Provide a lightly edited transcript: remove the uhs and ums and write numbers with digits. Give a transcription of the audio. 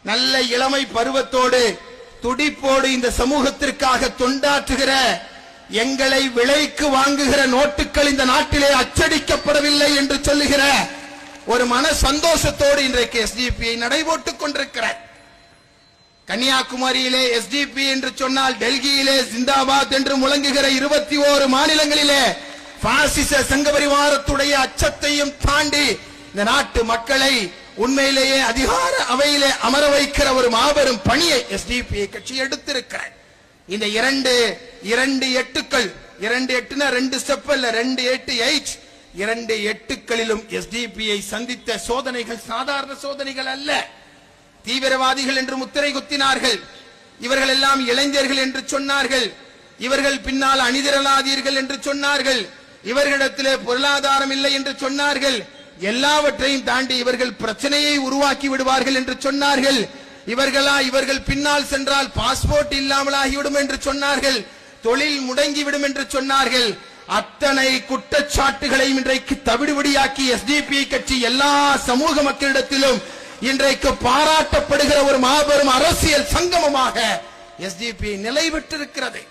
நல்ல இளமை பருவத்தோடு துடிப்போடு இந்த சமூகத்திற்காக தொண்டாற்றுகிற, எங்களை விலைக்கு வாங்குகிற நோட்டுகள் இந்த நாட்டிலே அச்சடிக்கப்படவில்லை என்று சொல்லுகிற ஒரு மன சந்தோஷத்தோடு இன்றைக்கு எஸ்டிபிஐ நடைபோட்டுக் கொண்டிருக்கிறார். கன்னியாகுமரியிலே எஸ்டிபி என்று சொன்னால் டெல்லியிலே ஜிந்தாபாத் என்று முழங்குகிற 21 மாநிலங்களிலே பாசிச சங்கபரிவாரத்துடைய அச்சத்தையும் தாண்டி இந்த நாட்டு மக்களை உண்மையிலேயே அதிகார அவையிலே அமர வைக்கிற ஒரு மாபெரும் பணியை எஸ்டிபிஐ கட்சி எடுத்திருக்கிறார். இந்த இரண்டு எட்டுக்கள், 2 8னா 2 ஸ்டெப் அல்ல, 2 8 8, 2 எட்டுக்களிலும் எஸ்டிபிஐ சந்தித்த சோதனைகள் சாதாரண சோதனைகள் அல்ல. தீவிரவாதிகள் என்று முத்திரை குத்தினார்கள். இவர்கள் எல்லாம் இளைஞர்கள் என்று சொன்னார்கள். இவர்கள் பின்னால் அணிதிரளாதீர்கள் என்று சொன்னார்கள். இவர்களிடத்திலே பொருளாதாரம் இல்லை என்று சொன்னார்கள். எல்லாவற்றையும் தாண்டி இவர்கள் பிரச்சனையை உருவாக்கி விடுவார்கள் என்று சொன்னார்கள். இவர்கள் பின்னால் சென்றால் பாஸ்போர்ட் இல்லாமலாகிவிடும் என்று சொன்னார்கள். தொழில் முடங்கிவிடும் என்று சொன்னார்கள். அத்தனை குற்றச்சாட்டுகளையும் இன்றைக்கு தவிடுபடியாக்கி எஸ்டிபிஐ கட்சி எல்லா சமூக மக்களிடத்திலும் இன்றைக்கு பாராட்டப்படுகிற ஒரு மாபெரும் அரசியல் சங்கமமாக எஸ்டிபிஐ நிலை பெற்றிருக்கிறது.